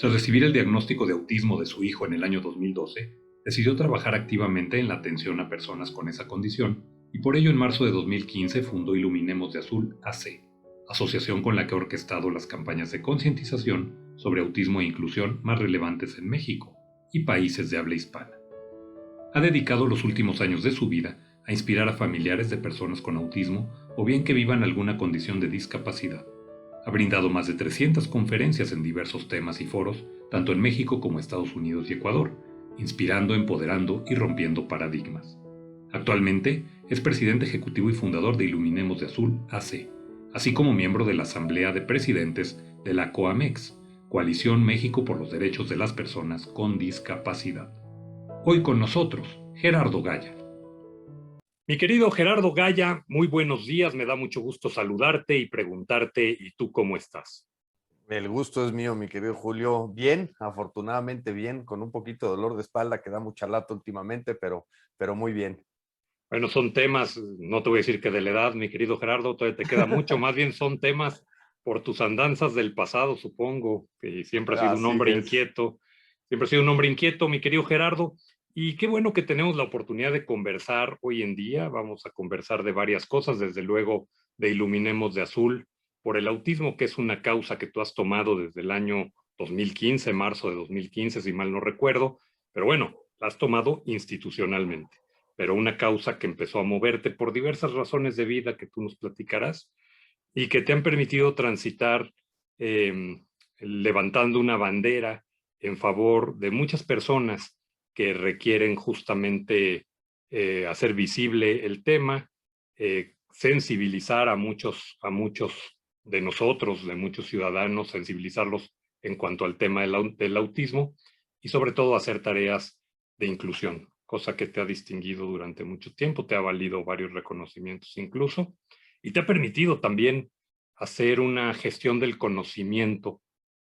Tras recibir el diagnóstico de autismo de su hijo en el año 2012, decidió trabajar activamente en la atención a personas con esa condición y por ello en marzo de 2015 fundó Iluminemos de Azul AC, asociación con la que ha orquestado las campañas de concientización sobre autismo e inclusión más relevantes en México y países de habla hispana. Ha dedicado los últimos años de su vida a inspirar a familiares de personas con autismo o bien que vivan alguna condición de discapacidad. Ha brindado más de 300 conferencias en diversos temas y foros, tanto en México como Estados Unidos y Ecuador, inspirando, empoderando y rompiendo paradigmas. Actualmente es presidente ejecutivo y fundador de Iluminemos de Azul AC, así como miembro de la Asamblea de Presidentes de la COAMEX, Coalición México por los Derechos de las Personas con Discapacidad. Hoy con nosotros, Gerardo Gaya. Mi querido Gerardo Gaya, muy buenos días, me da mucho gusto saludarte y preguntarte, ¿y tú cómo estás? El gusto es mío, mi querido Julio. Bien, afortunadamente bien, con un poquito de dolor de espalda que da mucha lata últimamente, pero muy bien. Bueno, son temas, no te voy a decir que de la edad, mi querido Gerardo, todavía te queda mucho, más bien son temas por tus andanzas del pasado, supongo, que siempre has sido un Así hombre es. inquieto, siempre has sido un hombre inquieto, mi querido Gerardo, y qué bueno que tenemos la oportunidad de conversar hoy en día, vamos a conversar de varias cosas, desde luego de Iluminemos de Azul, por el autismo, que es una causa que tú has tomado desde el año 2015, marzo de 2015, si mal no recuerdo, pero bueno, la has tomado institucionalmente, pero una causa que empezó a moverte por diversas razones de vida que tú nos platicarás y que te han permitido transitar levantando una bandera en favor de muchas personas que requieren justamente hacer visible el tema, sensibilizar a muchos de nosotros, de muchos ciudadanos, sensibilizarlos en cuanto al tema del autismo y sobre todo hacer tareas de inclusión, cosa que te ha distinguido durante mucho tiempo, te ha valido varios reconocimientos incluso, y te ha permitido también hacer una gestión del conocimiento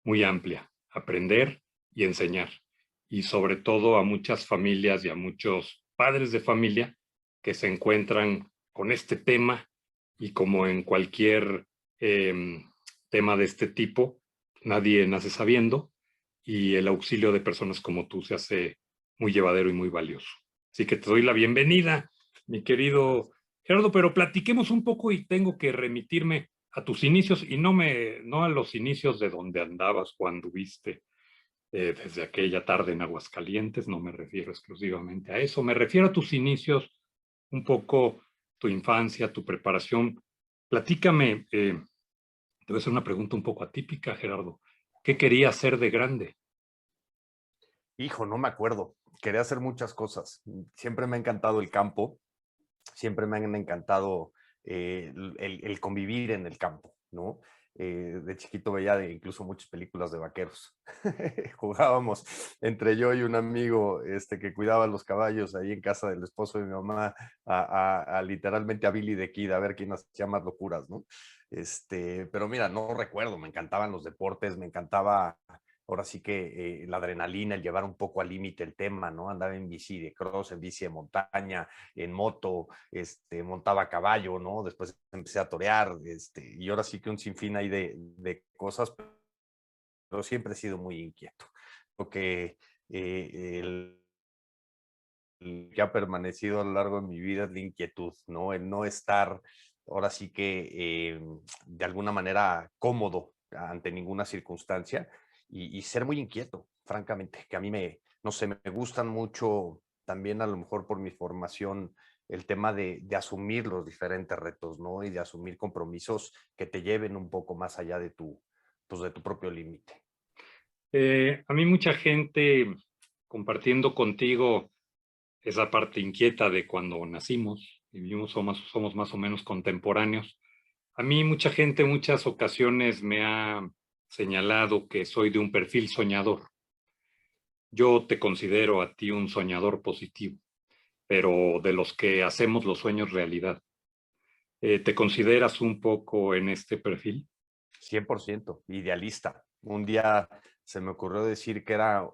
muy amplia, aprender y enseñar, y sobre todo a muchas familias y a muchos padres de familia que se encuentran con este tema y como en cualquier tema de este tipo, nadie nace sabiendo y el auxilio de personas como tú se hace muy llevadero y muy valioso. Así que te doy la bienvenida, mi querido Gerardo, pero platiquemos un poco y tengo que remitirme a tus inicios y no a los inicios de donde andabas cuando viste desde aquella tarde en Aguascalientes, no me refiero exclusivamente a eso, me refiero a tus inicios, un poco tu infancia, tu preparación. Platícame, te voy a hacer una pregunta un poco atípica, Gerardo. ¿Qué querías ser de grande? Hijo, no me acuerdo. Quería hacer muchas cosas. Siempre me ha encantado el campo, siempre me han encantado el convivir en el campo, ¿no? De chiquito veía incluso muchas películas de vaqueros. Jugábamos entre yo y un amigo que cuidaba los caballos ahí en casa del esposo de mi mamá literalmente a Billy the Kid, a ver quién hacía más locuras, ¿no? Pero mira, no recuerdo, me encantaban los deportes, me encantaba ahora sí que la adrenalina, el llevar un poco al límite el tema, ¿no? Andaba en bici de cross, en bici de montaña, en moto, montaba a caballo, ¿no? Después empecé a torear, y ahora sí que un sinfín ahí de cosas, pero siempre he sido muy inquieto. Porque el que ha permanecido a lo largo de mi vida es la inquietud, ¿no? El no estar, ahora sí que de alguna manera cómodo ante ninguna circunstancia y ser muy inquieto, francamente, que a mí no sé, me gustan mucho también a lo mejor por mi formación el tema de asumir los diferentes retos, ¿no? Y de asumir compromisos que te lleven un poco más allá pues de tu propio límite. A mí mucha gente compartiendo contigo esa parte inquieta de cuando nacimos, vivimos, somos más o menos contemporáneos. A mí mucha gente en muchas ocasiones me ha señalado que soy de un perfil soñador. Yo te considero a ti un soñador positivo, pero de los que hacemos los sueños realidad. ¿Te consideras un poco en este perfil? 100% idealista. Un día se me ocurrió decir que era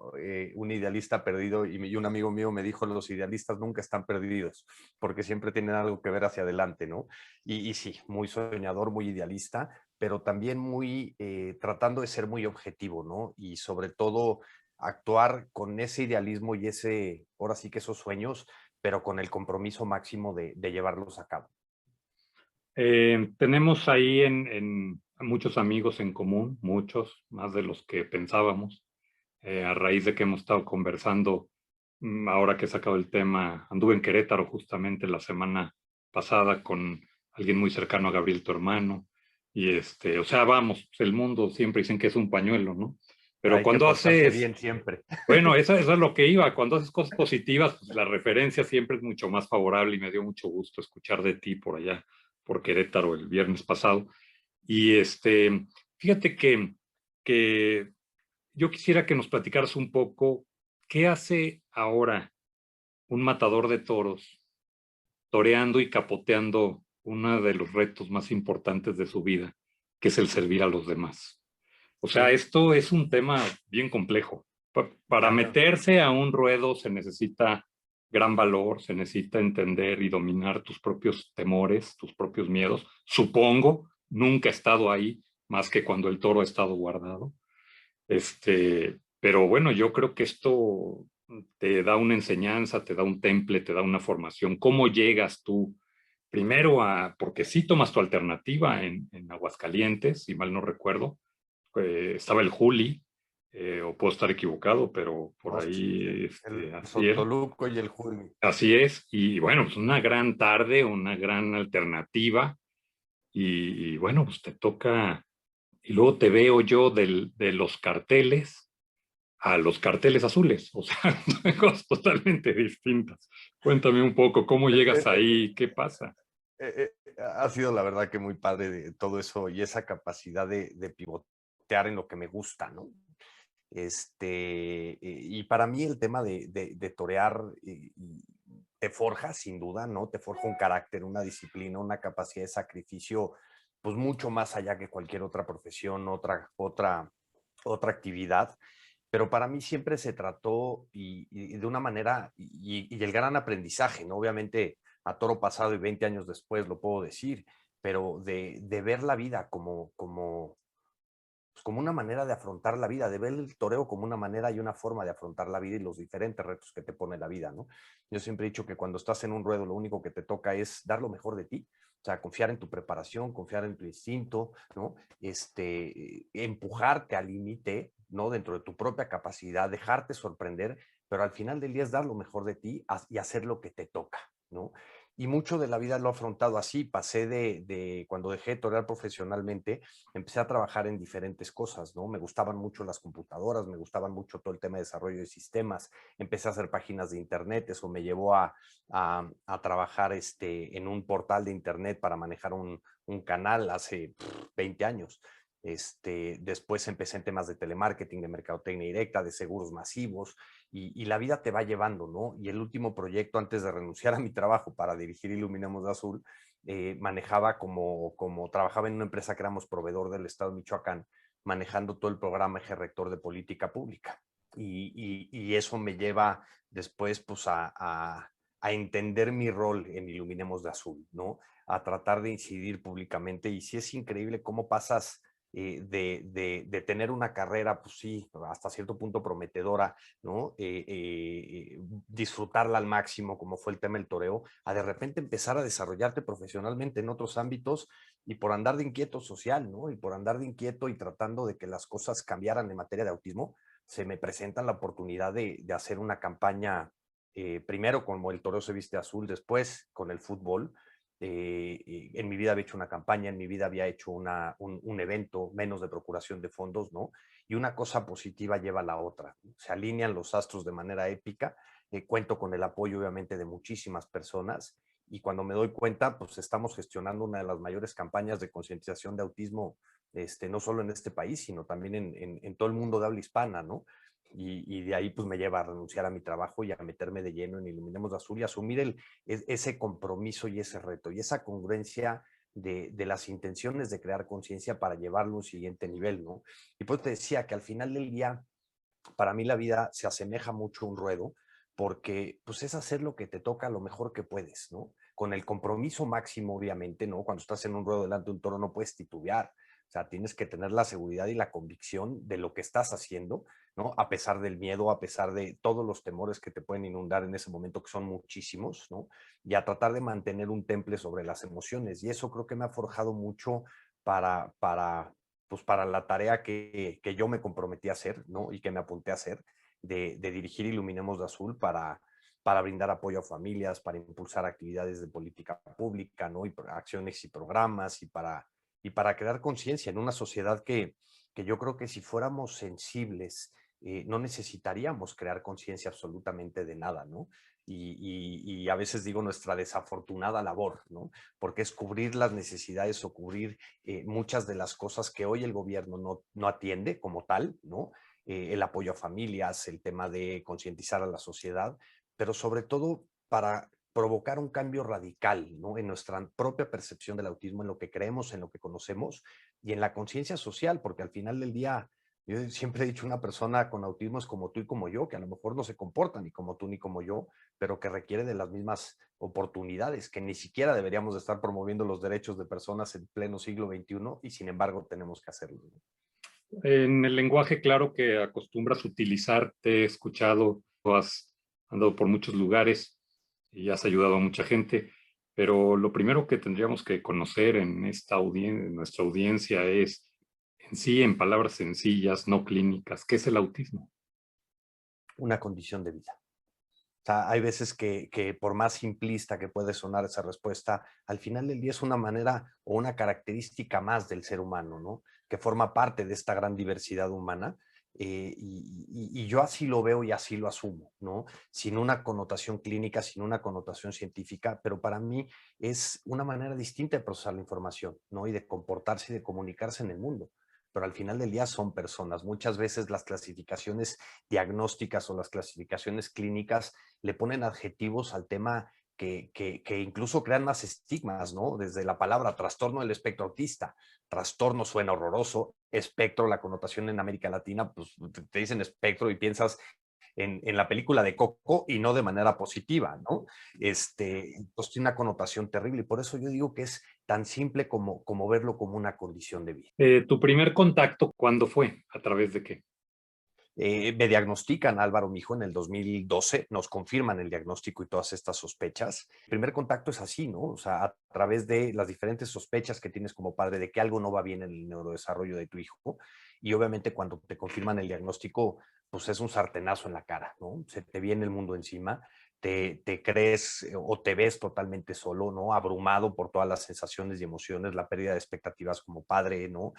un idealista perdido y un amigo mío me dijo, los idealistas nunca están perdidos, porque siempre tienen algo que ver hacia adelante, ¿no? Y sí, muy soñador, muy idealista, pero también muy tratando de ser muy objetivo, ¿no? Y sobre todo actuar con ese idealismo y ese, ahora sí que esos sueños, pero con el compromiso máximo de llevarlos a cabo. Tenemos ahí en muchos amigos en común, muchos, más de los que pensábamos, a raíz de que hemos estado conversando, ahora que he sacado el tema, anduve en Querétaro justamente la semana pasada con alguien muy cercano a Gabriel, tu hermano, y o sea, vamos, el mundo siempre dicen que es un pañuelo, ¿no? Pero Hay que cuando portarse haces, bien siempre. bueno, eso es lo que iba, cuando haces cosas positivas, pues la referencia siempre es mucho más favorable y me dio mucho gusto escuchar de ti por allá, por Querétaro el viernes pasado. Y fíjate que yo quisiera que nos platicaras un poco qué hace ahora un matador de toros toreando y capoteando uno de los retos más importantes de su vida, que es el servir a los demás. O sea, Sí, esto es un tema bien complejo. Para cañón. meterse a un ruedo se necesita gran valor, se necesita entender y dominar tus propios temores, tus propios miedos. Supongo, nunca he estado ahí más que cuando el toro ha estado guardado. Pero bueno, yo creo que esto te da una enseñanza, te da un temple, te da una formación. ¿Cómo llegas tú primero porque sí tomas tu alternativa en Aguascalientes, si mal no recuerdo, estaba el Juli, o puedo estar equivocado, pero por No, sí, ahí el así era. Sotoluco y el Juli. Así es, y bueno, pues una gran tarde, una gran alternativa, y bueno, pues te toca, y luego te veo yo de los carteles a los carteles azules, o sea, cosas totalmente distintas. Cuéntame un poco cómo Eh, llegas eh, ahí, qué pasa. Ha sido la verdad que muy padre de todo eso y esa capacidad de pivotear en lo que me gusta, ¿no? Y para mí el tema de torear te forja, sin duda, ¿no? Te forja un carácter, una disciplina, una capacidad de sacrificio, pues mucho más allá que cualquier otra profesión, otra actividad. Pero para mí siempre se trató y de una manera, y el gran aprendizaje, ¿no? Obviamente a toro pasado y 20 años después lo puedo decir, pero de ver la vida pues como una manera de afrontar la vida, de ver el toreo como una manera y una forma de afrontar la vida y los diferentes retos que te pone la vida, ¿no? Yo siempre he dicho que cuando estás en un ruedo lo único que te toca es dar lo mejor de ti, o sea, confiar en tu preparación, confiar en tu instinto, ¿no? Empujarte al límite, ¿no? Dentro de tu propia capacidad, dejarte sorprender, pero al final del día es dar lo mejor de ti y hacer lo que te toca, ¿no? Y mucho de la vida lo he afrontado así. Pasé cuando dejé de torear profesionalmente, empecé a trabajar en diferentes cosas, ¿no? Me gustaban mucho las computadoras, me gustaban mucho todo el tema de desarrollo de sistemas, empecé a hacer páginas de internet, eso me llevó a trabajar en un portal de internet para manejar un canal hace 20 años. Después empecé en temas de telemarketing, de mercadotecnia directa, de seguros masivos, y la vida te va llevando, ¿no? Y el último proyecto antes de renunciar a mi trabajo para dirigir Iluminemos de Azul, manejaba como trabajaba en una empresa que éramos proveedor del Estado de Michoacán, manejando todo el programa Eje Rector de Política Pública. Y eso me lleva después pues a entender mi rol en Iluminemos de Azul, ¿no? A tratar de incidir públicamente. Y sí es increíble cómo pasas de tener una carrera, pues sí, hasta cierto punto prometedora, ¿no? Disfrutarla al máximo, como fue el tema del toreo, a de repente empezar a desarrollarte profesionalmente en otros ámbitos y por andar de inquieto social, ¿no? Y por andar de inquieto y tratando de que las cosas cambiaran en materia de autismo, se me presenta la oportunidad de hacer una campaña, primero como el toreo se viste azul, después con el fútbol. En mi vida había hecho una campaña, en mi vida había hecho un evento menos de procuración de fondos, ¿no? Y una cosa positiva lleva a la otra. Se alinean los astros de manera épica. Cuento con el apoyo, obviamente, de muchísimas personas. Y cuando me doy cuenta, pues estamos gestionando una de las mayores campañas de concientización de autismo, no solo en este país, sino también en todo el mundo de habla hispana, ¿no? Y de ahí pues me lleva a renunciar a mi trabajo y a meterme de lleno en Iluminemos de Azul y asumir ese compromiso y ese reto y esa congruencia de las intenciones de crear conciencia para llevarlo a un siguiente nivel, ¿no? Y pues te decía que al final del día, para mí la vida se asemeja mucho a un ruedo, porque pues es hacer lo que te toca lo mejor que puedes, ¿no? Con el compromiso máximo, obviamente, ¿no? Cuando estás en un ruedo delante de un toro no puedes titubear, o sea, tienes que tener la seguridad y la convicción de lo que estás haciendo, ¿no? A pesar del miedo, a pesar de todos los temores que te pueden inundar en ese momento, que son muchísimos, ¿no? Y a tratar de mantener un temple sobre las emociones. Y eso creo que me ha forjado mucho pues para la tarea que yo me comprometí a hacer, ¿no? Y que me apunté a hacer, de dirigir Iluminemos de Azul para brindar apoyo a familias, para impulsar actividades de política pública, ¿no? Y acciones y programas, y para crear conciencia en una sociedad que yo creo que si fuéramos sensibles, no necesitaríamos crear conciencia absolutamente de nada, ¿no? Y a veces digo nuestra desafortunada labor, ¿no? Porque es cubrir las necesidades o cubrir muchas de las cosas que hoy el gobierno no atiende como tal, ¿no? El apoyo a familias, el tema de concientizar a la sociedad, pero sobre todo para provocar un cambio radical, ¿no? En nuestra propia percepción del autismo, en lo que creemos, en lo que conocemos y en la conciencia social, porque al final del día, yo siempre he dicho, una persona con autismo es como tú y como yo, que a lo mejor no se comporta ni como tú ni como yo, pero que requiere de las mismas oportunidades, que ni siquiera deberíamos de estar promoviendo los derechos de personas en pleno siglo XXI y sin embargo tenemos que hacerlo. En el lenguaje claro que acostumbras utilizar, te he escuchado, has andado por muchos lugares y has ayudado a mucha gente, pero lo primero que tendríamos que conocer en en nuestra audiencia es, en sí, en palabras sencillas, no clínicas, ¿qué es el autismo? Una condición de vida. O sea, hay veces que por más simplista que puede sonar esa respuesta, al final del día es una manera o una característica más del ser humano, ¿no? Que forma parte de esta gran diversidad humana. Y yo así lo veo y así lo asumo, ¿no? Sin una connotación clínica, sin una connotación científica, pero para mí es una manera distinta de procesar la información, ¿no? Y de comportarse y de comunicarse en el mundo. Pero al final del día son personas. Muchas veces las clasificaciones diagnósticas o las clasificaciones clínicas le ponen adjetivos al tema que incluso crean más estigmas, ¿no? Desde la palabra trastorno del espectro autista. Trastorno suena horroroso, espectro, la connotación en América Latina, pues te dicen espectro y piensas en la película de Coco y no de manera positiva, ¿no? Pues tiene una connotación terrible y por eso yo digo que es tan simple como verlo como una condición de vida. ¿Tu primer contacto cuándo fue? ¿A través de qué? Me diagnostican Álvaro Mijo en el 2012, nos confirman el diagnóstico y todas estas sospechas. El primer contacto es así, ¿no? O sea, a través de las diferentes sospechas que tienes como padre de que algo no va bien en el neurodesarrollo de tu hijo. Y obviamente cuando te confirman el diagnóstico, pues es un sartenazo en la cara, ¿no? Se te viene el mundo encima, te crees o te ves totalmente solo, ¿no? Abrumado por todas las sensaciones y emociones, la pérdida de expectativas como padre, ¿no?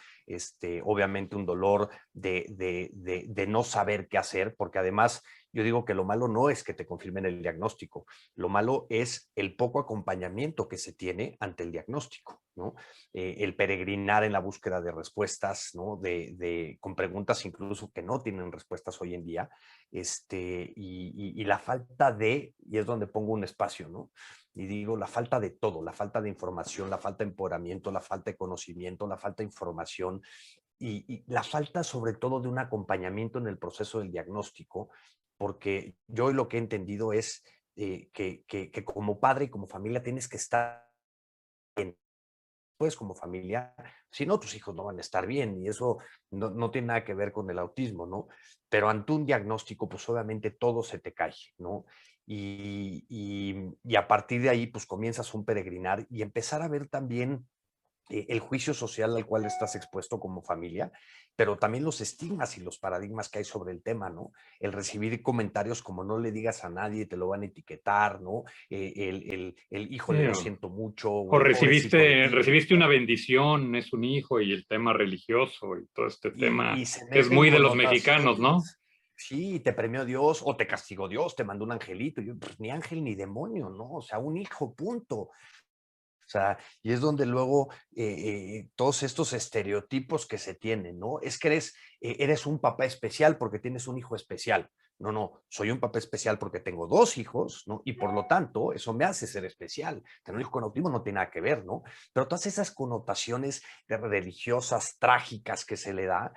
Obviamente un dolor de no saber qué hacer, porque además yo digo que lo malo no es que te confirmen el diagnóstico, lo malo es el poco acompañamiento que se tiene ante el diagnóstico, ¿no? El peregrinar en la búsqueda de respuestas, ¿no? Con preguntas incluso que no tienen respuestas hoy en día, y la falta y es donde pongo un espacio, ¿no? Y digo, la falta de todo, la falta de información, la falta de empoderamiento, la falta de conocimiento, la falta de información, y la falta sobre todo de un acompañamiento en el proceso del diagnóstico, porque yo lo que he entendido es que como padre y como familia tienes que estar bien. Pues como familia, si no, tus hijos no van a estar bien y eso no tiene nada que ver con el autismo, ¿no? Pero ante un diagnóstico, pues obviamente todo se te cae, ¿no? Y a partir de ahí, pues comienzas un peregrinar y empezar a ver también el juicio social al cual estás expuesto como familia, pero también los estigmas y los paradigmas que hay sobre el tema, ¿no? El recibir comentarios como no le digas a nadie, te lo van a etiquetar, ¿no? Híjole, lo siento mucho, o O el pobrecito de ti. recibiste una bendición, es un hijo y el tema religioso y todo este tema Y se que es meten muy de los mexicanos, ¿no? connotaciones. Sí, te premió Dios o te castigó Dios, te mandó un angelito. Yo, pues, ni ángel ni demonio, ¿no? O sea, un hijo, punto. O sea, y es donde luego todos estos estereotipos que se tienen, ¿no? Es que eres un papá especial porque tienes un hijo especial. No, no, soy un papá especial porque tengo 2 hijos, ¿no? Y por lo tanto, eso me hace ser especial. Tener un hijo con autismo no tiene nada que ver, ¿no? Pero todas esas connotaciones religiosas, trágicas que se le da,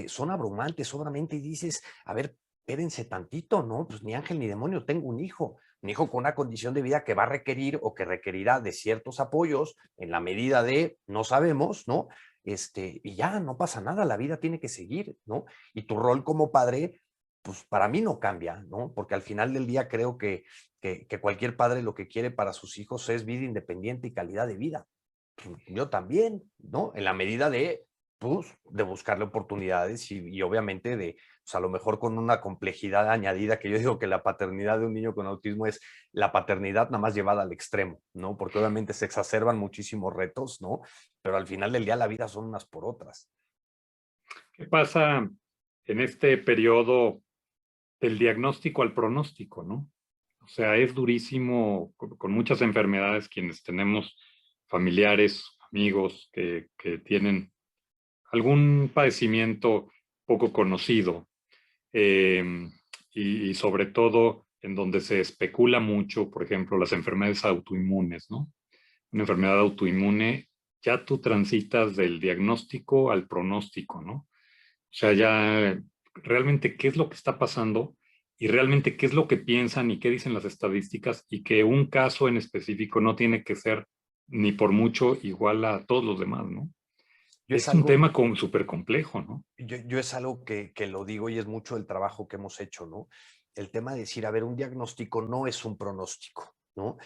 son abrumantes, obviamente, y dices, a ver, espérense tantito, ¿no? Pues ni ángel ni demonio, tengo un hijo con una condición de vida que va a requerir o que requerirá de ciertos apoyos en la medida de, no sabemos, ¿no? Y ya, no pasa nada, la vida tiene que seguir, ¿no? Y tu rol como padre, pues para mí no cambia, ¿no? Porque al final del día creo que cualquier padre lo que quiere para sus hijos es vida independiente y calidad de vida. Yo también, ¿no? En la medida de, pues, de buscarle oportunidades y obviamente de, pues a lo mejor con una complejidad añadida, que yo digo que la paternidad de un niño con autismo es la paternidad nada más llevada al extremo, ¿no? Porque obviamente se exacerban muchísimos retos, ¿no? Pero al final del día la vida son unas por otras. ¿Qué pasa en este periodo del diagnóstico al pronóstico, ¿no? O sea, es durísimo con muchas enfermedades quienes tenemos familiares, amigos que tienen algún padecimiento poco conocido eh, y sobre todo en donde se especula mucho, por ejemplo, las enfermedades autoinmunes, ¿no? Una enfermedad autoinmune, ya tú transitas del diagnóstico al pronóstico, ¿no? O sea, ya realmente qué es lo que está pasando y realmente qué es lo que piensan y qué dicen las estadísticas y que un caso en específico no tiene que ser ni por mucho igual a todos los demás, ¿no? Yo es Es un algo, tema súper complejo, ¿no? yo es algo que lo digo y es mucho el trabajo que hemos hecho, ¿no? El tema de decir, a ver, un diagnóstico no es un pronóstico, ¿no?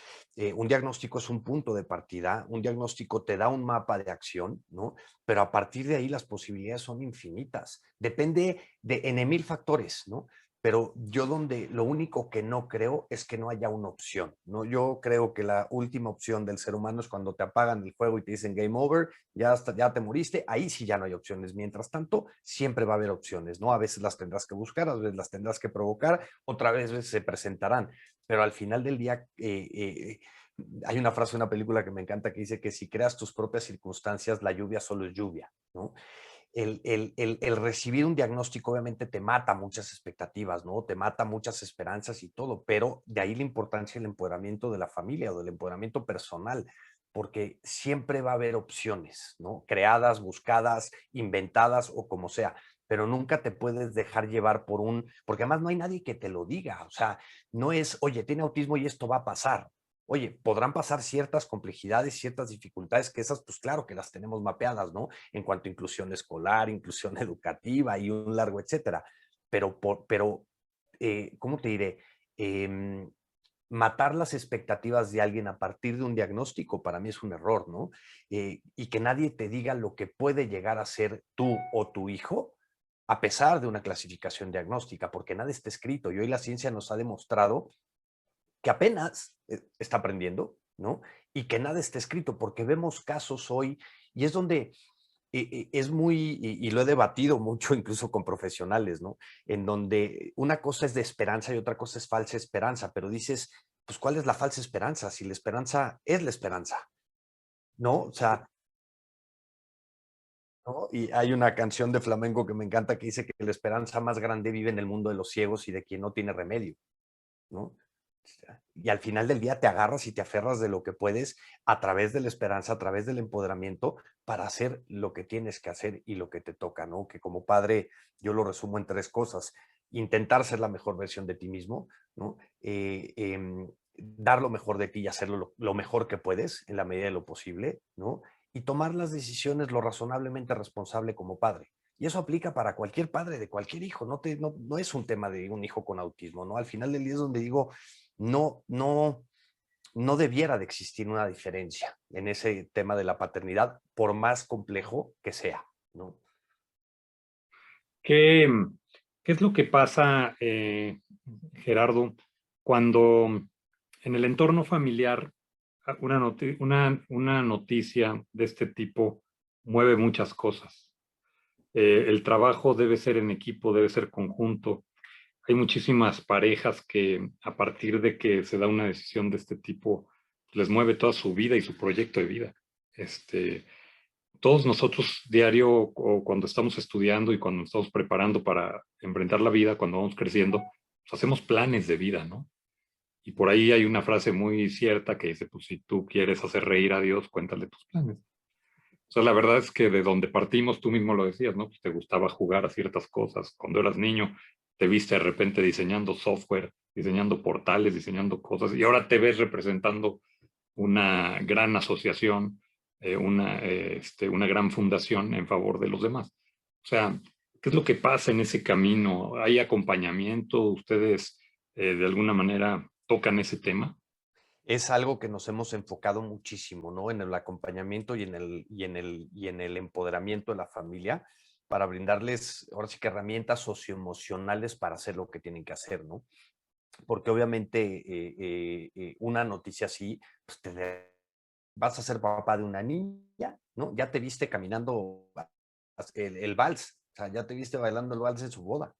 Un diagnóstico es un punto de partida, un diagnóstico te da un mapa de acción, ¿no? Pero a partir de ahí las posibilidades son infinitas. Depende de en mil factores, ¿no? Pero yo donde lo único que no creo es que no haya una opción, ¿no? Yo creo que la última opción del ser humano es cuando te apagan el juego y te dicen game over, ya te moriste, ahí sí ya no hay opciones. Mientras tanto, siempre va a haber opciones, ¿no? A veces las tendrás que buscar, a veces las tendrás que provocar, otra vez se presentarán, pero al final del día hay una frase de una película que me encanta que dice que si creas tus propias circunstancias, la lluvia solo es lluvia, ¿no? El recibir un diagnóstico obviamente te mata muchas expectativas, ¿no? Te mata muchas esperanzas y todo, pero de ahí la importancia del empoderamiento de la familia o del empoderamiento personal, porque siempre va a haber opciones, ¿no? Creadas, buscadas, inventadas o como sea, pero nunca te puedes dejar llevar porque además no hay nadie que te lo diga, o sea, no es, oye, tiene autismo y esto va a pasar. Oye, podrán pasar ciertas complejidades, ciertas dificultades, que esas, pues claro que las tenemos mapeadas, ¿no? En cuanto a inclusión escolar, inclusión educativa y un largo etcétera. Pero ¿cómo te diré? Eh, Matar las expectativas de alguien a partir de un diagnóstico para mí es un error, ¿no? Y que nadie te diga lo que puede llegar a ser tú o tu hijo a pesar de una clasificación diagnóstica, porque nada está escrito y hoy la ciencia nos ha demostrado que apenas está aprendiendo, ¿no? Y que nada está escrito, porque vemos casos hoy y es donde es muy, y lo he debatido mucho incluso con profesionales, ¿no? En donde una cosa es de esperanza y otra cosa es falsa esperanza, pero dices, pues, ¿cuál es la falsa esperanza? Si la esperanza es la esperanza, ¿no? O sea, ¿no? Y hay una canción de flamenco que me encanta que dice que la esperanza más grande vive en el mundo de los ciegos y de quien no tiene remedio, ¿no? Y al final del día te agarras y te aferras de lo que puedes a través de la esperanza, a través del empoderamiento, para hacer lo que tienes que hacer y lo que te toca, ¿no? Que como padre yo lo resumo en 3 cosas. Intentar ser la mejor versión de ti mismo, ¿no? Dar lo mejor de ti y hacerlo lo mejor que puedes en la medida de lo posible, ¿no? Y tomar las decisiones lo razonablemente responsable como padre. Y eso aplica para cualquier padre de cualquier hijo, no es un tema de un hijo con autismo, ¿no? Al final del día es donde digo, no, no, no debiera de existir una diferencia en ese tema de la paternidad, por más complejo que sea, ¿no? ¿Qué, qué es lo que pasa, Gerardo, cuando en el entorno familiar una noticia de este tipo mueve muchas cosas? El trabajo debe ser en equipo, debe ser conjunto. Hay muchísimas parejas que a partir de que se da una decisión de este tipo, les mueve toda su vida y su proyecto de vida. Este, todos nosotros diario o cuando estamos estudiando y cuando nos estamos preparando para enfrentar la vida, cuando vamos creciendo, pues, hacemos planes de vida, ¿no? Y por ahí hay una frase muy cierta que dice, pues si tú quieres hacer reír a Dios, cuéntale tus planes. O sea, la verdad es que de donde partimos, tú mismo lo decías, ¿no? Pues te gustaba jugar a ciertas cosas. Cuando eras niño, te viste de repente diseñando software, diseñando portales, diseñando cosas, y ahora te ves representando una gran asociación, una gran fundación en favor de los demás. O sea, ¿qué es lo que pasa en ese camino? ¿Hay acompañamiento? ¿Ustedes de alguna manera tocan ese tema? Es algo que nos hemos enfocado muchísimo, ¿no? En el acompañamiento y en el empoderamiento de la familia para brindarles, ahora sí que herramientas socioemocionales para hacer lo que tienen que hacer, ¿no? Porque obviamente una noticia así, pues vas a ser papá de una niña, ¿no? Ya te viste caminando el vals, o sea, ya te viste bailando el vals en su boda,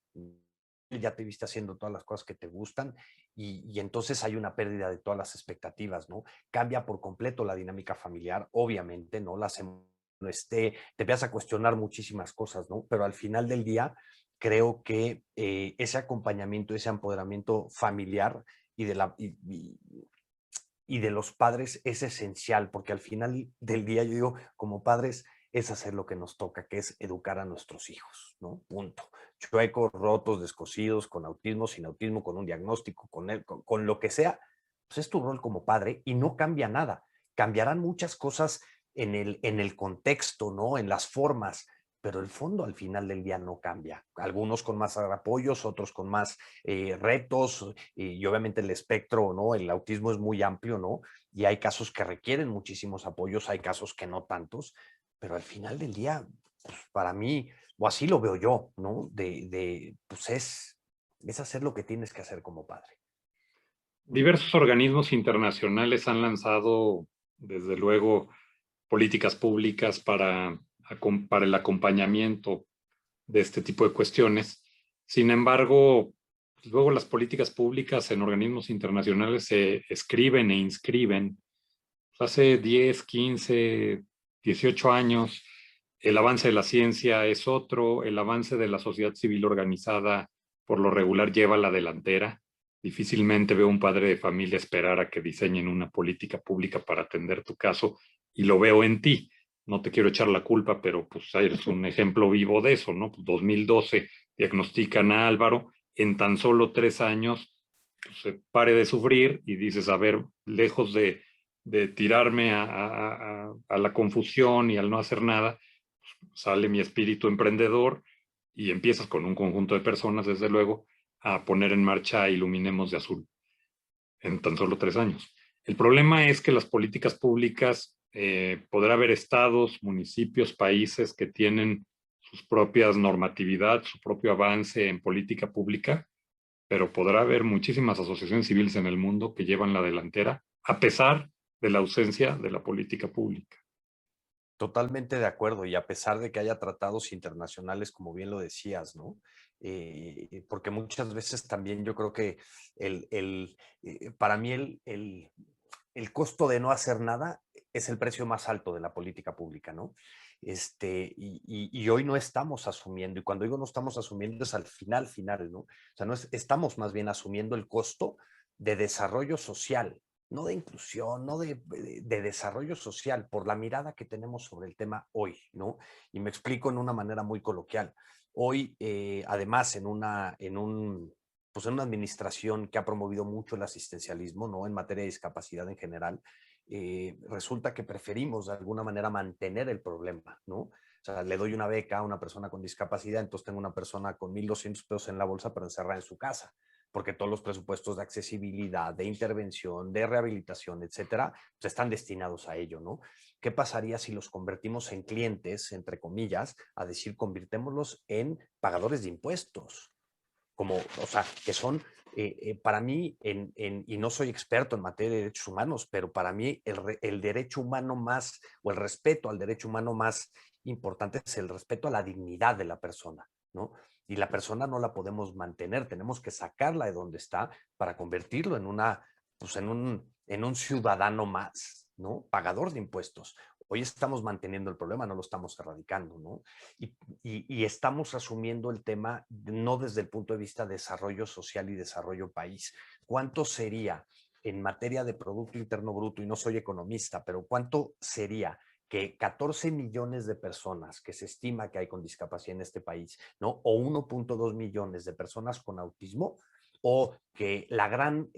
ya te viste haciendo todas las cosas que te gustan y entonces hay una pérdida de todas las expectativas, ¿no? Cambia por completo la dinámica familiar, obviamente, ¿no? Te empiezas a cuestionar muchísimas cosas, ¿no? Pero al final del día, creo que ese acompañamiento, ese empoderamiento familiar y y de los padres es esencial, porque al final del día yo digo, como padres, es hacer lo que nos toca, que es educar a nuestros hijos, ¿no? Punto. Chuecos, rotos, descosidos, con autismo, sin autismo, con un diagnóstico, con lo que sea, pues es tu rol como padre y no cambia nada. Cambiarán muchas cosas en el contexto, ¿no? En las formas, pero el fondo al final del día no cambia. Algunos con más apoyos, otros con más retos y obviamente el espectro, ¿no? El autismo es muy amplio, ¿no? Y hay casos que requieren muchísimos apoyos, hay casos que no tantos, pero al final del día, pues para mí, o así lo veo yo, ¿no? Pues es hacer lo que tienes que hacer como padre. Diversos organismos internacionales han lanzado, desde luego, políticas públicas para el acompañamiento de este tipo de cuestiones. Sin embargo, pues, luego las políticas públicas en organismos internacionales se escriben e inscriben. Pues, hace 10, 15, 18 años, el avance de la ciencia es otro, el avance de la sociedad civil organizada por lo regular lleva la delantera. Difícilmente veo un padre de familia esperar a que diseñen una política pública para atender tu caso y lo veo en ti. No te quiero echar la culpa, pero pues eres un ejemplo vivo de eso, ¿no? Pues 2012 diagnostican a Álvaro, en tan solo 3 años pues, se pare de sufrir y dices, a ver, lejos de tirarme a la confusión y al no hacer nada, sale mi espíritu emprendedor y empiezas con un conjunto de personas, desde luego, a poner en marcha Iluminemos de Azul en tan solo 3 años. El problema es que las políticas públicas, podrá haber estados, municipios, países que tienen sus propias normatividad, su propio avance en política pública, pero podrá haber muchísimas asociaciones civiles en el mundo que llevan la delantera a pesar de la ausencia de la política pública. Totalmente de acuerdo, y a pesar de que haya tratados internacionales, como bien lo decías, ¿no? Porque muchas veces también yo creo que para mí el costo de no hacer nada es el precio más alto de la política pública, ¿no? Y hoy no estamos asumiendo, y cuando digo no estamos asumiendo es al final, ¿no? O sea, no estamos más bien asumiendo el costo de desarrollo social, no de inclusión, no de desarrollo social, por la mirada que tenemos sobre el tema hoy, ¿no? Y me explico en una manera muy coloquial. Hoy, además, pues en una administración que ha promovido mucho el asistencialismo, ¿no? En materia de discapacidad en general, resulta que preferimos de alguna manera mantener el problema, ¿no? O sea, le doy una beca a una persona con discapacidad, entonces tengo una persona con 1,200 pesos en la bolsa para encerrar en su casa, porque todos los presupuestos de accesibilidad, de intervención, de rehabilitación, etcétera, pues están destinados a ello, ¿no? ¿Qué pasaría si los convertimos en clientes, entre comillas, a decir, convirtémoslos en pagadores de impuestos? Como, o sea, que son, para mí, y no soy experto en materia de derechos humanos, pero para mí el derecho humano más, o el respeto al derecho humano más importante es el respeto a la dignidad de la persona, ¿no? Y la persona no la podemos mantener, tenemos que sacarla de donde está para convertirlo en pues en un ciudadano más, ¿no? Pagador de impuestos. Hoy estamos manteniendo el problema, no lo estamos erradicando, ¿no? Y estamos asumiendo el tema no desde el punto de vista de desarrollo social y desarrollo país. ¿Cuánto sería en materia de Producto Interno Bruto? Y no soy economista, pero ¿cuánto sería que 14 millones de personas que se estima que hay con discapacidad en este país, ¿no? O 1.2 millones de personas con autismo, o que la gran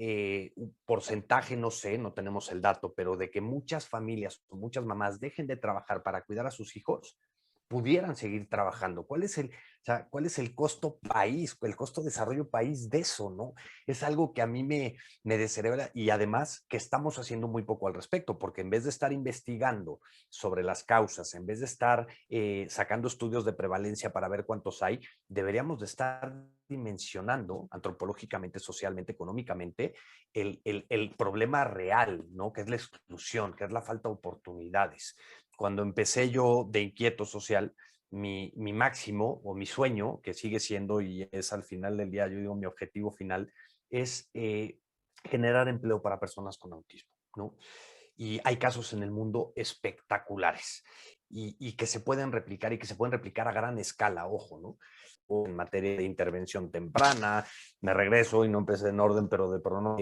porcentaje, no sé, no tenemos el dato, pero de que muchas familias o muchas mamás dejen de trabajar para cuidar a sus hijos, pudieran seguir trabajando. ¿Cuál es el costo país, el costo desarrollo país de eso, no? Es algo que a mí me descerebra y además que estamos haciendo muy poco al respecto, porque en vez de estar investigando sobre las causas, en vez de estar sacando estudios de prevalencia para ver cuántos hay, deberíamos de estar dimensionando antropológicamente, socialmente, económicamente, el problema real, ¿no? Que es la exclusión, que es la falta de oportunidades. Cuando empecé yo de inquieto social, mi máximo o mi sueño, que sigue siendo y es al final del día, yo digo, mi objetivo final, es generar empleo para personas con autismo, ¿no? Y hay casos en el mundo espectaculares y que se pueden replicar y que se pueden replicar a gran escala, ojo, ¿no? O en materia de intervención temprana, me regreso y no empecé en orden, pero de pronto,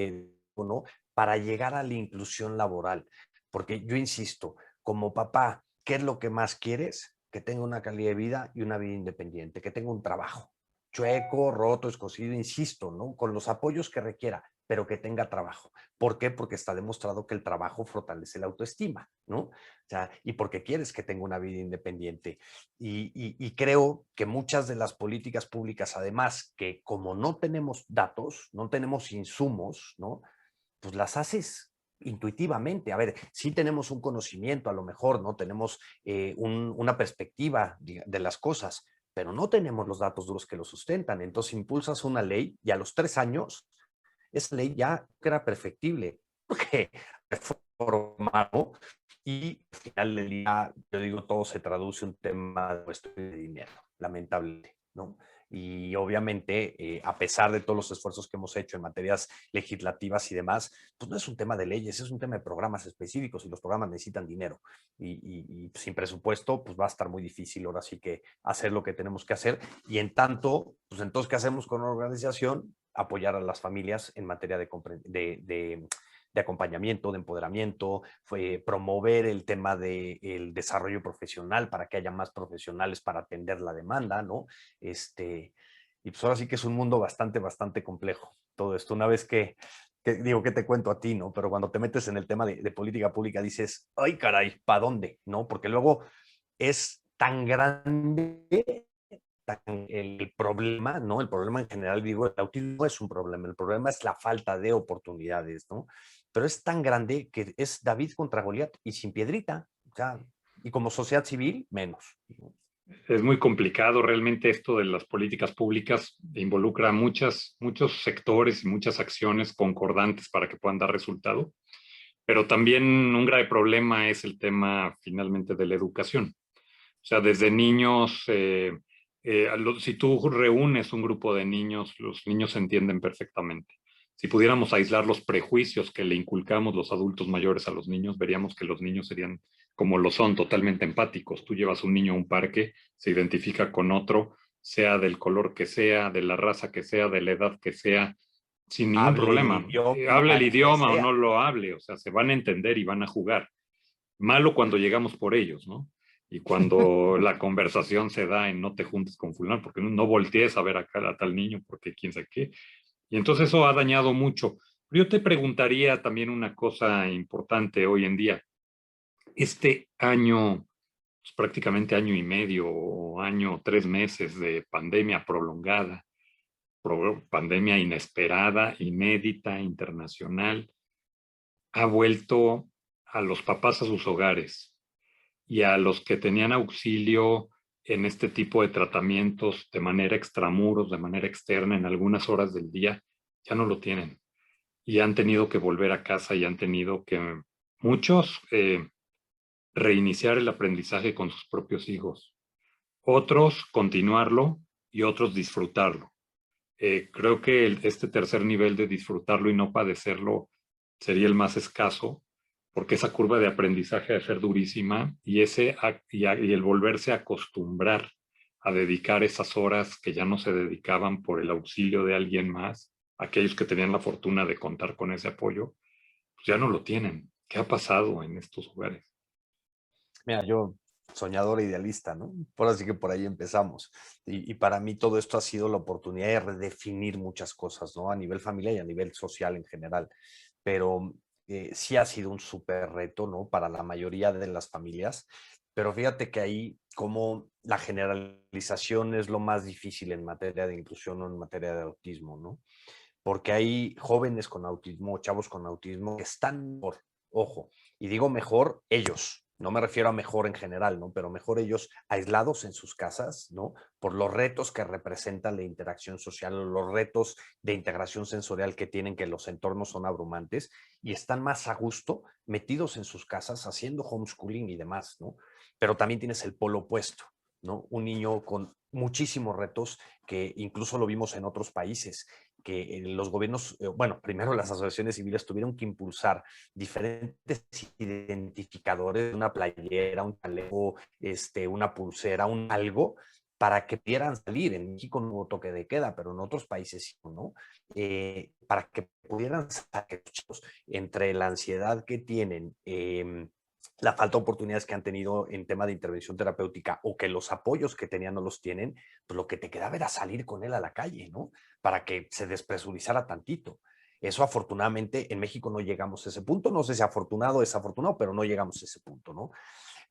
¿no? Para llegar a la inclusión laboral. Porque yo insisto, como papá, ¿qué es lo que más quieres? Que tenga una calidad de vida y una vida independiente, que tenga un trabajo chueco, roto, escocido, insisto, ¿no? Con los apoyos que requiera, pero que tenga trabajo. ¿Por qué? Porque está demostrado que el trabajo fortalece la autoestima, ¿no? O sea, y porque quieres que tenga una vida independiente. Y creo que muchas de las políticas públicas, además, que como no tenemos datos, no tenemos insumos, ¿no? Pues las haces intuitivamente. A ver, sí tenemos un conocimiento, a lo mejor, ¿no? Tenemos una perspectiva de las cosas, pero no tenemos los datos duros que lo sustentan. Entonces impulsas una ley y a los 3 años esa ley ya era perfectible, porque reformado y al final del día, yo digo, todo se traduce en un tema de cuestión de dinero, lamentablemente, ¿no? Y obviamente, a pesar de todos los esfuerzos que hemos hecho en materias legislativas y demás, pues no es un tema de leyes, es un tema de programas específicos y los programas necesitan dinero. Y sin presupuesto, pues va a estar muy difícil ahora sí que hacer lo que tenemos que hacer. Y en tanto, pues entonces, ¿qué hacemos con la organización? Apoyar a las familias en materia de acompañamiento, de empoderamiento, promover el tema del desarrollo profesional para que haya más profesionales para atender la demanda, ¿no? Y pues ahora sí que es un mundo bastante complejo todo esto. Una vez digo, ¿qué te cuento a ti, no? Pero cuando te metes en el tema de política pública dices, ay caray, ¿para dónde? ¿No? Porque luego es tan grande el problema, ¿no? El problema en general, digo, el autismo es un problema, el problema es la falta de oportunidades, ¿no? Pero es tan grande que es David contra Goliat y sin piedrita, o sea, y como sociedad civil, menos, ¿no? Es muy complicado realmente esto de las políticas públicas, involucra muchos sectores y muchas acciones concordantes para que puedan dar resultado, pero también un grave problema es el tema finalmente de la educación. O sea, desde niños, si tú reúnes un grupo de niños, los niños se entienden perfectamente. Si pudiéramos aislar los prejuicios que le inculcamos los adultos mayores a los niños, veríamos que los niños serían como lo son, totalmente empáticos. Tú llevas un niño a un parque, se identifica con otro, sea del color que sea, de la raza que sea, de la edad que sea, sin ningún Hable el problema. Hable el idioma que idioma o sea. no lo hable, o sea, se van a entender y van a jugar. Malo cuando llegamos por ellos, ¿no? Y cuando la conversación se da en no te juntes con fulano, porque no voltees a ver a tal niño, porque quién sabe qué. Y entonces eso ha dañado mucho. Yo te preguntaría también una cosa importante hoy en día. Este año, pues prácticamente año y medio o año, 3 meses de pandemia prolongada, pandemia inesperada, inédita, internacional, ha vuelto a los papás a sus hogares y a los que tenían auxilio en este tipo de tratamientos de manera extramuros, de manera externa, en algunas horas del día, ya no lo tienen. Y han tenido que volver a casa y han tenido que, muchos, reiniciar el aprendizaje con sus propios hijos. Otros, continuarlo y otros, disfrutarlo. Creo que este tercer nivel de disfrutarlo y no padecerlo sería el más escaso, porque esa curva de aprendizaje debe ser durísima y el volverse a acostumbrar a dedicar esas horas que ya no se dedicaban por el auxilio de alguien más, aquellos que tenían la fortuna de contar con ese apoyo, pues ya no lo tienen. ¿Qué ha pasado en estos lugares? Mira, yo soñador e idealista, ¿no? Por así que por ahí empezamos. Y para mí todo esto ha sido la oportunidad de redefinir muchas cosas, ¿no? A nivel familiar y a nivel social en general. Pero sí ha sido un súper reto, ¿no? Para la mayoría de las familias. Pero fíjate que ahí como la generalización es lo más difícil en materia de inclusión o en materia de autismo, ¿no? Porque hay jóvenes con autismo, chavos con autismo que están mejor, ojo, y digo mejor ellos, no me refiero a mejor en general, ¿no? Pero mejor ellos aislados en sus casas, ¿no? Por los retos que representa la interacción social, los retos de integración sensorial que tienen, que los entornos son abrumantes, y están más a gusto metidos en sus casas haciendo homeschooling y demás, ¿no? Pero también tienes el polo opuesto, ¿no? Un niño con muchísimos retos que incluso lo vimos en otros países, que los gobiernos, bueno, primero las asociaciones civiles tuvieron que impulsar diferentes identificadores, una playera, un chaleco, una pulsera, un algo, para que pudieran salir. En México no hubo toque de queda, pero en otros países sí, ¿no? Para que pudieran salir entre la ansiedad que tienen, la falta de oportunidades que han tenido en tema de intervención terapéutica o que los apoyos que tenían no los tienen, pues lo que te quedaba era salir con él a la calle, ¿no? Para que se despresurizara tantito. Eso afortunadamente en México no llegamos a ese punto, no sé si afortunado o desafortunado, pero no llegamos a ese punto, ¿no?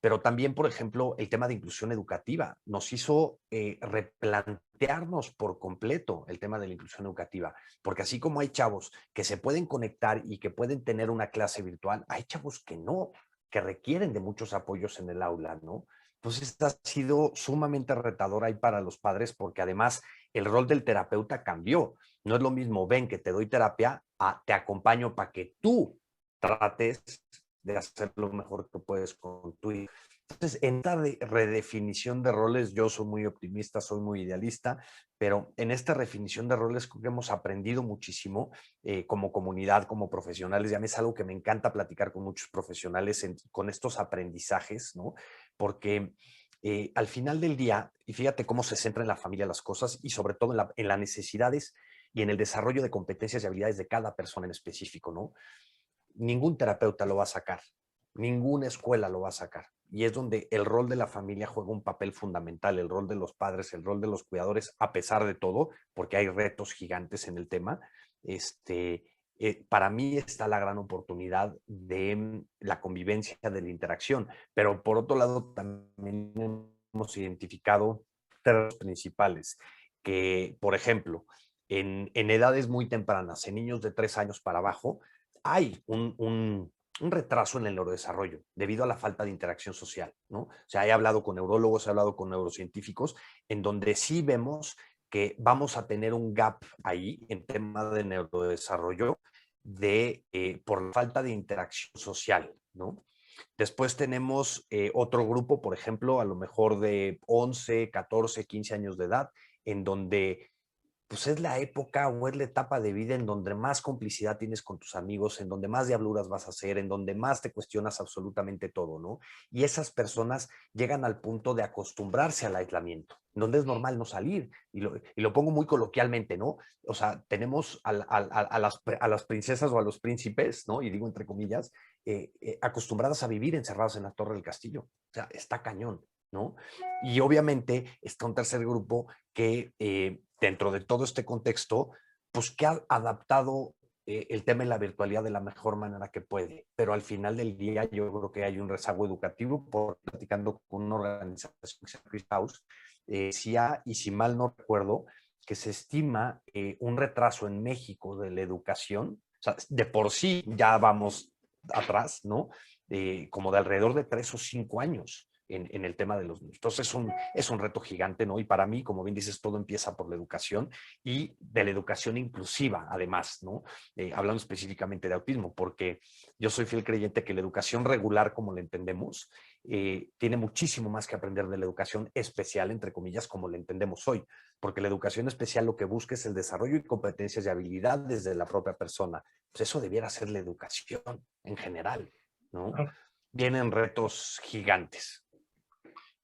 Pero también, por ejemplo, el tema de inclusión educativa nos hizo replantearnos por completo el tema de la inclusión educativa, porque así como hay chavos que se pueden conectar y que pueden tener una clase virtual, hay chavos que no, que requieren de muchos apoyos en el aula, ¿no? Entonces, ha sido sumamente retador ahí para los padres porque además el rol del terapeuta cambió. No es lo mismo, ven que te doy terapia, te acompaño para que tú trates de hacer lo mejor que puedes con tu hijo. Entonces, en esta redefinición de roles, yo soy muy optimista, soy muy idealista, pero en esta redefinición de roles creo que hemos aprendido muchísimo como comunidad, como profesionales. Ya me es algo que me encanta platicar con muchos profesionales con estos aprendizajes, ¿no? Porque al final del día, y fíjate cómo se centra en la familia las cosas y sobre todo en las necesidades y en el desarrollo de competencias y habilidades de cada persona en específico, ¿no? Ningún terapeuta lo va a sacar, ninguna escuela lo va a sacar. Y es donde el rol de la familia juega un papel fundamental, el rol de los padres, el rol de los cuidadores, a pesar de todo, porque hay retos gigantes en el tema. Para mí está la gran oportunidad de la convivencia, de la interacción, pero por otro lado también hemos identificado tres principales, que por ejemplo, en edades muy tempranas, en niños de 3 años para abajo, hay un retraso en el neurodesarrollo debido a la falta de interacción social, ¿no? O sea, he hablado con neurólogos, he hablado con neurocientíficos, en donde sí vemos que vamos a tener un gap ahí en tema de neurodesarrollo por la falta de interacción social, ¿no? Después tenemos otro grupo, por ejemplo, a lo mejor de 11, 14, 15 años de edad, en donde pues es la época o es la etapa de vida en donde más complicidad tienes con tus amigos, en donde más diabluras vas a hacer, en donde más te cuestionas absolutamente todo, ¿no? Y esas personas llegan al punto de acostumbrarse al aislamiento, donde es normal no salir. Y lo pongo muy coloquialmente, ¿no? O sea, tenemos a las princesas o a los príncipes, ¿no? Y digo entre comillas, acostumbradas a vivir encerrados en la torre del castillo. O sea, está cañón, ¿no? Y obviamente está un tercer grupo que dentro de todo este contexto, pues que ha adaptado el tema de la virtualidad de la mejor manera que puede. Pero al final del día yo creo que hay un rezago educativo, por platicando con una organización que se llama Chris House, y si mal no recuerdo, que se estima un retraso en México de la educación, o sea, de por sí ya vamos atrás, ¿no? Como de alrededor de 3 o 5 años en el tema de los niños. Entonces es un reto gigante, ¿no? Y para mí, como bien dices, todo empieza por la educación y de la educación inclusiva, además, ¿no? Hablando específicamente de autismo, porque yo soy fiel creyente que la educación regular, como la entendemos, tiene muchísimo más que aprender de la educación especial, entre comillas, como la entendemos hoy, porque la educación especial lo que busca es el desarrollo y competencias y habilidades de la propia persona. Pues eso debiera ser la educación en general, ¿no? Ah, Vienen retos gigantes.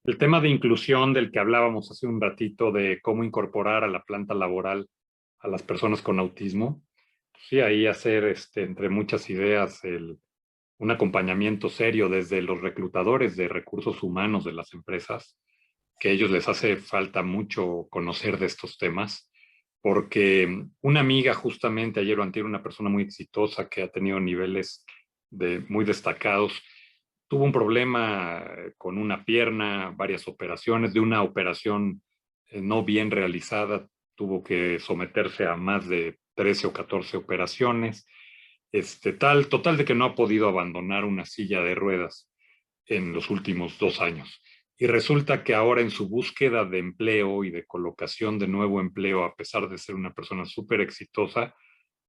el tema de inclusión del que hablábamos hace un ratito, de cómo incorporar a la planta laboral a las personas con autismo, sí, ahí hacer, entre muchas ideas, un acompañamiento serio desde los reclutadores de recursos humanos de las empresas, que a ellos les hace falta mucho conocer de estos temas, porque una amiga justamente ayer o antier, una persona muy exitosa que ha tenido niveles muy destacados, tuvo un problema con una pierna, varias operaciones, de una operación no bien realizada, tuvo que someterse a más de 13 o 14 operaciones, total de que no ha podido abandonar una silla de ruedas en los últimos 2 años. Y resulta que ahora en su búsqueda de empleo y de colocación de nuevo empleo, a pesar de ser una persona súper exitosa,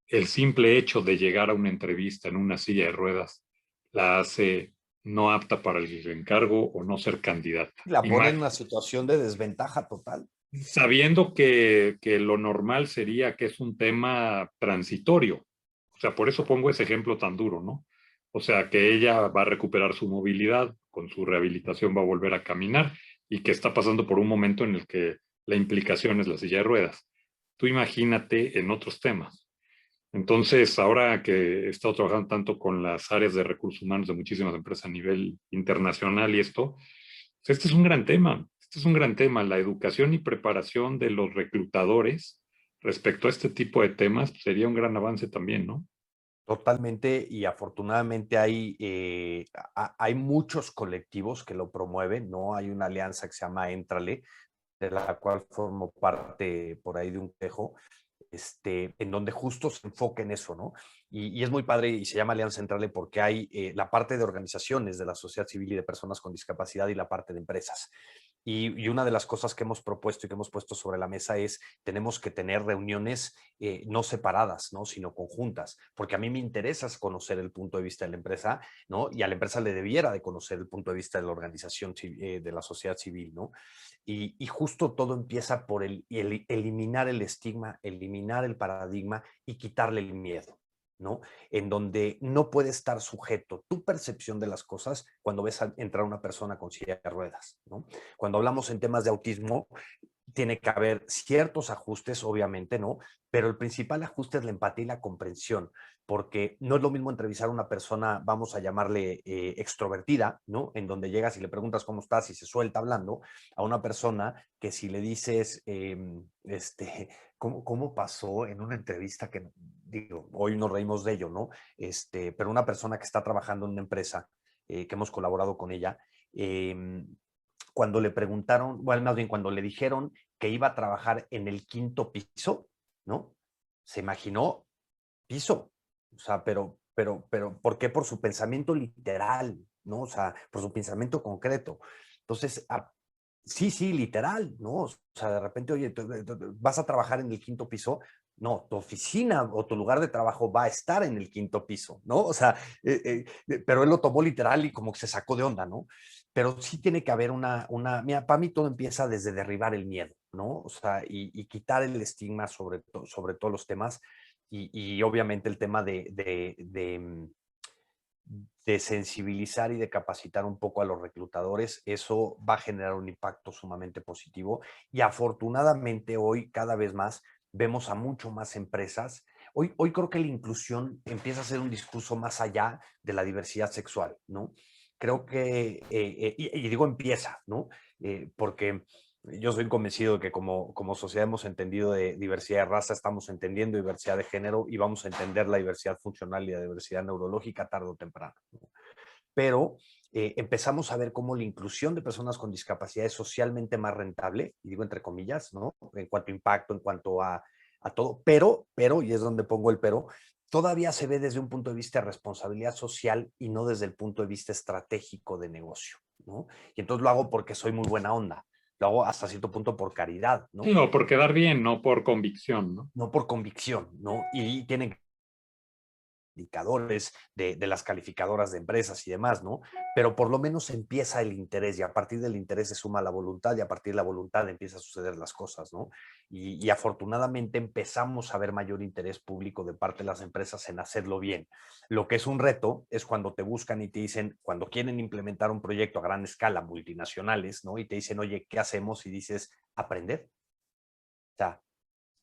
el simple hecho de llegar a una entrevista en una silla de ruedas la hace no apta para el encargo o no ser candidata. La pone en una situación de desventaja total. Sabiendo que lo normal sería que es un tema transitorio. O sea, por eso pongo ese ejemplo tan duro, ¿no? O sea, que ella va a recuperar su movilidad, con su rehabilitación va a volver a caminar y que está pasando por un momento en el que la implicación es la silla de ruedas. Tú imagínate en otros temas. Entonces, ahora que he estado trabajando tanto con las áreas de recursos humanos de muchísimas empresas a nivel internacional y esto, este es un gran tema. Este es un gran tema, la educación y preparación de los reclutadores respecto a este tipo de temas sería un gran avance también, ¿no? Totalmente, y afortunadamente hay muchos colectivos que lo promueven, ¿no? Hay una alianza que se llama Éntrale, de la cual formo parte por ahí de un tejo, en donde justo se enfoca en eso, ¿no? Y es muy padre y se llama Alianza Central porque hay la parte de organizaciones de la sociedad civil y de personas con discapacidad y la parte de empresas. Y una de las cosas que hemos propuesto y que hemos puesto sobre la mesa es, tenemos que tener reuniones no separadas, ¿no? Sino conjuntas, porque a mí me interesa conocer el punto de vista de la empresa, ¿no? Y a la empresa le debiera de conocer el punto de vista de la organización, de la sociedad civil, ¿no? Y justo todo empieza por eliminar el estigma, eliminar el paradigma y quitarle el miedo, ¿no? En donde no puede estar sujeto tu percepción de las cosas cuando ves entrar una persona con silla de ruedas, ¿no? Cuando hablamos en temas de autismo, tiene que haber ciertos ajustes, obviamente, ¿no? Pero el principal ajuste es la empatía y la comprensión, porque no es lo mismo entrevistar a una persona, vamos a llamarle extrovertida, ¿no? En donde llegas y le preguntas cómo estás y se suelta hablando, a una persona que si le dices, ¿cómo pasó en una entrevista que, digo, hoy nos reímos de ello, ¿no? Pero una persona que está trabajando en una empresa, que hemos colaborado con ella, cuando le preguntaron, bueno, más bien cuando le dijeron que iba a trabajar en el quinto piso, ¿no? Se imaginó piso, o sea, ¿por qué? Por su pensamiento literal, ¿no? O sea, por su pensamiento concreto. Entonces, sí, sí, literal, ¿no? O sea, de repente, oye, vas a trabajar en el quinto piso, no, tu oficina o tu lugar de trabajo va a estar en el quinto piso, ¿no? O sea, pero él lo tomó literal y como que se sacó de onda, ¿no? Pero sí tiene que haber mira, para mí todo empieza desde derribar el miedo, ¿no? O sea, y quitar el estigma sobre todos los temas y obviamente el tema de sensibilizar y de capacitar un poco a los reclutadores, eso va a generar un impacto sumamente positivo y afortunadamente hoy cada vez más vemos a mucho más empresas. Hoy creo que la inclusión empieza a ser un discurso más allá de la diversidad sexual, ¿no? Creo que, y digo empieza, ¿no? Porque yo soy convencido de que como sociedad hemos entendido de diversidad de raza, estamos entendiendo diversidad de género y vamos a entender la diversidad funcional y la diversidad neurológica tarde o temprano, ¿no? Pero empezamos a ver cómo la inclusión de personas con discapacidad es socialmente más rentable, y digo entre comillas, ¿no? En cuanto a impacto, en cuanto a todo, y es donde pongo el pero, todavía se ve desde un punto de vista de responsabilidad social y no desde el punto de vista estratégico de negocio, ¿no? Y entonces lo hago porque soy muy buena onda, lo hago hasta cierto punto por caridad, Sí, ¿no? o por quedar bien, no por convicción, ¿no? No por convicción, ¿no? Y tienen indicadores de las calificadoras de empresas y demás, ¿no? Pero por lo menos empieza el interés y a partir del interés se suma la voluntad y a partir de la voluntad empiezan a suceder las cosas, ¿no? Y afortunadamente empezamos a ver mayor interés público de parte de las empresas en hacerlo bien. Lo que es un reto es cuando te buscan y te dicen, cuando quieren implementar un proyecto a gran escala, multinacionales, ¿no? Y te dicen, oye, ¿qué hacemos? Y dices, aprender. O sea,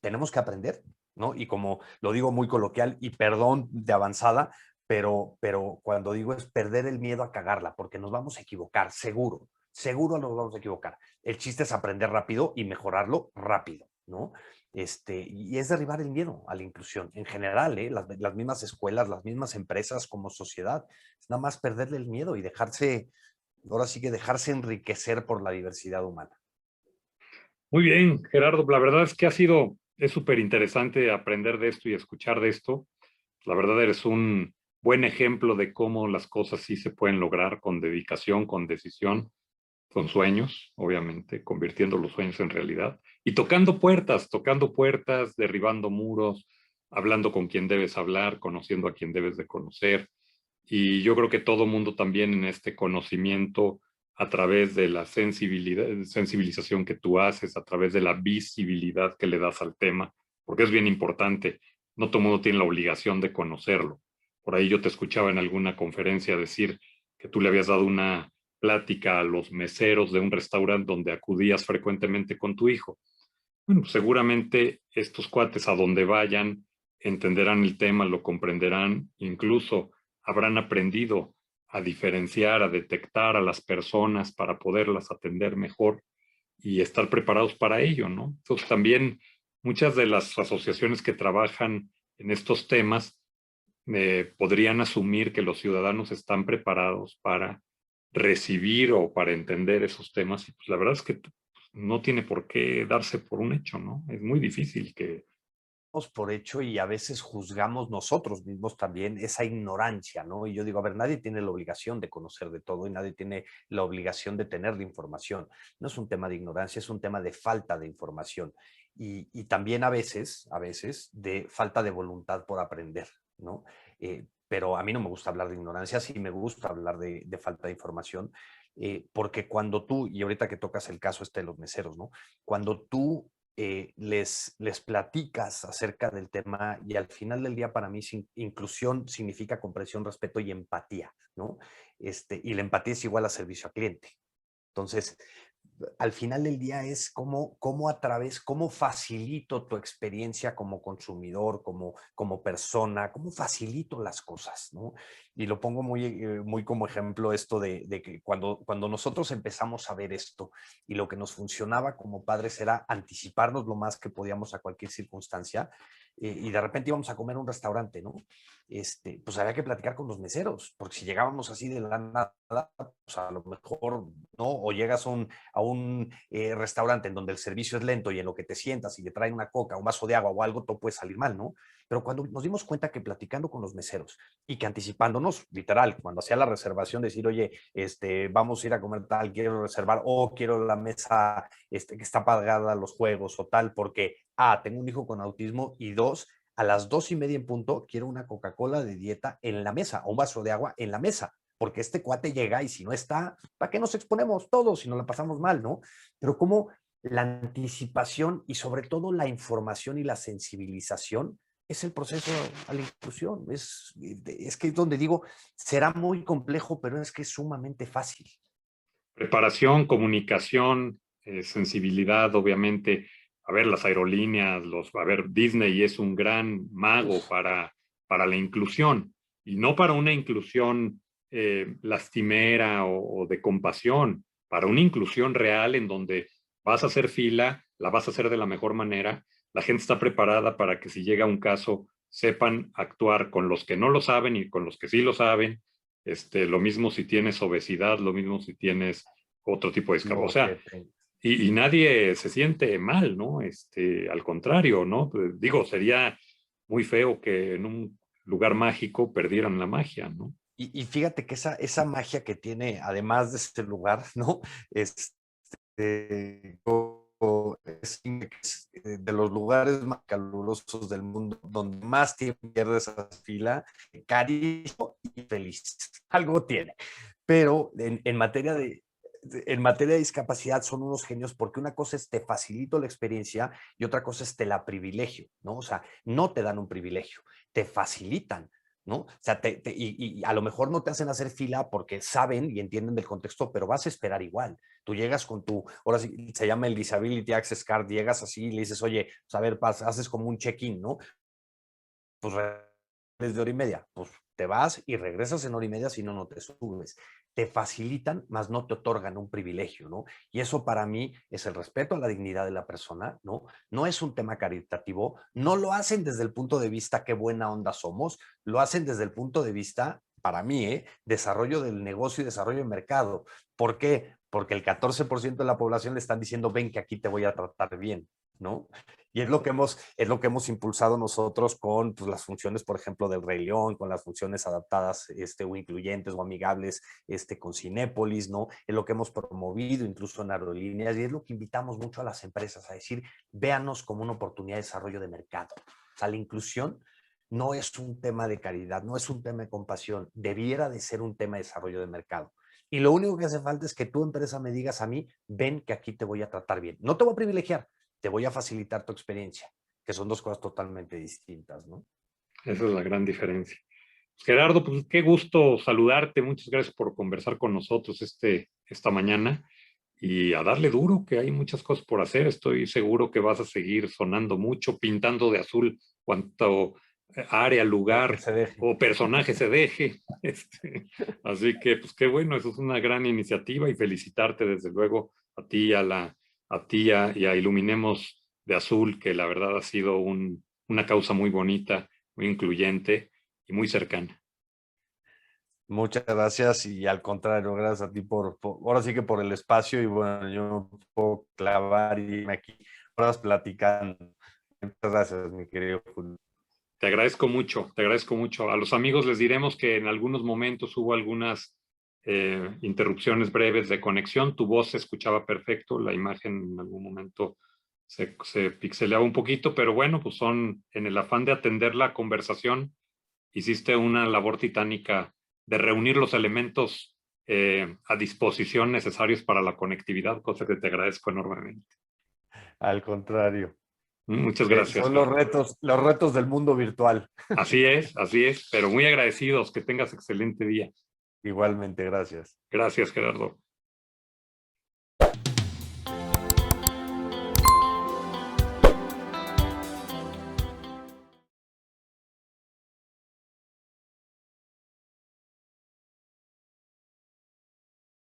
tenemos que aprender, ¿no? Y como lo digo muy coloquial y perdón de avanzada, pero cuando digo es perder el miedo a cagarla, porque nos vamos a equivocar, seguro, seguro nos vamos a equivocar. El chiste es aprender rápido y mejorarlo rápido, ¿no? Y es derribar el miedo a la inclusión en general, ¿eh? Las mismas escuelas, las mismas empresas como sociedad, es nada más perderle el miedo y dejarse, ahora sí que dejarse enriquecer por la diversidad humana. Muy bien, Gerardo, la verdad es que es súper interesante aprender de esto y escuchar de esto. La verdad eres un buen ejemplo de cómo las cosas sí se pueden lograr con dedicación, con decisión, con sueños, obviamente, convirtiendo los sueños en realidad y tocando puertas, derribando muros, hablando con quien debes hablar, conociendo a quien debes de conocer. Y yo creo que todo mundo también en este conocimiento, a través de la sensibilización que tú haces, a través de la visibilidad que le das al tema, porque es bien importante, no todo mundo tiene la obligación de conocerlo. Por ahí yo te escuchaba en alguna conferencia decir que tú le habías dado una plática a los meseros de un restaurante donde acudías frecuentemente con tu hijo. Bueno, seguramente estos cuates a donde vayan entenderán el tema, lo comprenderán, incluso habrán aprendido a diferenciar, a detectar a las personas para poderlas atender mejor y estar preparados para ello, ¿no? Entonces también muchas de las asociaciones que trabajan en estos temas podrían asumir que los ciudadanos están preparados para recibir o para entender esos temas y pues la verdad es que no tiene por qué darse por un hecho, ¿no? Es muy difícil que... Por hecho y a veces juzgamos nosotros mismos también esa ignorancia, ¿no? Y yo digo, a ver, nadie tiene la obligación de conocer de todo y nadie tiene la obligación de tener la información. No es un tema de ignorancia, es un tema de falta de información y también a veces de falta de voluntad por aprender, ¿no? Pero a mí no me gusta hablar de ignorancia, sí me gusta hablar de falta de información, porque cuando tú, y ahorita que tocas el caso este de los meseros, ¿no? Cuando tú les platicas acerca del tema y al final del día para mí inclusión significa comprensión, respeto y empatía, ¿no? Y la empatía es igual a servicio al cliente. Entonces, al final del día es cómo facilito tu experiencia como consumidor, como persona, cómo facilito las cosas, ¿no? Y lo pongo muy como ejemplo esto de que cuando nosotros empezamos a ver esto y lo que nos funcionaba como padres era anticiparnos lo más que podíamos a cualquier circunstancia, y de repente íbamos a comer a un restaurante, ¿no? Pues había que platicar con los meseros, porque si llegábamos así de la nada, pues a lo mejor, ¿no? O llegas a un restaurante en donde el servicio es lento y en lo que te sientas y te traen una coca, un vaso de agua o algo, todo puede salir mal, ¿no? Pero cuando nos dimos cuenta que platicando con los meseros y que anticipándonos, literal, cuando hacía la reservación, decir, oye, vamos a ir a comer tal, quiero reservar, o quiero la mesa que está pagada, los juegos o tal, porque, tengo un hijo con autismo y dos, a las 2:30 en punto, quiero una Coca-Cola de dieta en la mesa o un vaso de agua en la mesa, porque este cuate llega y si no está, ¿para qué nos exponemos todos si no la pasamos mal, no? Pero como la anticipación y sobre todo la información y la sensibilización es el proceso a la inclusión. Es que es donde digo, será muy complejo, pero es que es sumamente fácil. Preparación, comunicación, sensibilidad, obviamente. A ver, las aerolíneas, a ver, Disney es un gran mago para la inclusión y no para una inclusión lastimera o de compasión, para una inclusión real en donde vas a hacer fila, la vas a hacer de la mejor manera, la gente está preparada para que si llega un caso sepan actuar con los que no lo saben y con los que sí lo saben. Lo mismo si tienes obesidad, lo mismo si tienes otro tipo de escapado. O Lo que sea, y nadie se siente mal, ¿no? Al contrario, ¿no? Pues, digo, sería muy feo que en un lugar mágico perdieran la magia, ¿no? y fíjate que esa magia que tiene, además de este lugar, ¿no? Este, es de los lugares más calurosos del mundo, donde más tiempo pierdes esa fila, carísimo y feliz. Algo tiene. Pero en materia de discapacidad son unos genios, porque una cosa es te facilito la experiencia y otra cosa es te la privilegio, ¿no? O sea, no te dan un privilegio, te facilitan, ¿no? O sea, y a lo mejor no te hacen hacer fila porque saben y entienden del contexto, pero vas a esperar igual. Tú llegas con ahora sí, se llama el Disability Access Card, llegas así y le dices, oye, pues a ver, haces como un check-in, ¿no? Pues desde hora y media, pues te vas y regresas en hora y media, si no, no te subes. Te facilitan, más no te otorgan un privilegio, ¿no? Y eso para mí es el respeto a la dignidad de la persona, ¿no? No es un tema caritativo, no lo hacen desde el punto de vista qué buena onda somos, lo hacen desde el punto de vista, para mí, desarrollo del negocio y desarrollo del mercado. ¿Por qué? Porque el 14% de la población le están diciendo, ven que aquí te voy a tratar bien, ¿no? Y es lo que hemos impulsado nosotros con pues, las funciones, por ejemplo, del Rey León, con las funciones adaptadas o incluyentes o amigables con Cinépolis, ¿no? Es lo que hemos promovido incluso en aerolíneas y es lo que invitamos mucho a las empresas a decir, véanos como una oportunidad de desarrollo de mercado. O sea, la inclusión no es un tema de caridad, no es un tema de compasión, debiera de ser un tema de desarrollo de mercado. Y lo único que hace falta es que tu empresa me digas a mí, ven que aquí te voy a tratar bien. No te voy a privilegiar, te voy a facilitar tu experiencia, que son dos cosas totalmente distintas, ¿no? Esa es la gran diferencia. Pues, Gerardo, pues qué gusto saludarte. Muchas gracias por conversar con nosotros esta mañana y a darle duro, que hay muchas cosas por hacer. Estoy seguro que vas a seguir sonando mucho, pintando de azul cuanto área, Lo que lugar se deje. o personaje se deje. Así que, pues qué bueno, eso es una gran iniciativa y felicitarte desde luego a ti, y a Iluminemos de Azul, que la verdad ha sido una causa muy bonita, muy incluyente y muy cercana. Muchas gracias y al contrario, gracias a ti ahora sí que por el espacio y bueno, yo me puedo clavar y me aquí horas platicando. Muchas gracias, mi querido Julio. Te agradezco mucho, te agradezco mucho. A los amigos les diremos que en algunos momentos hubo algunas interrupciones breves de conexión. Tu voz se escuchaba perfecto, la imagen en algún momento se pixeleaba un poquito, pero bueno, pues en el afán de atender la conversación, hiciste una labor titánica de reunir los elementos a disposición necesarios para la conectividad, cosa que te agradezco enormemente. Al contrario, Muchas gracias, son Gerardo. los retos del mundo virtual. Así es, pero muy agradecidos, que tengas excelente día. Igualmente, gracias. Gracias, Gerardo.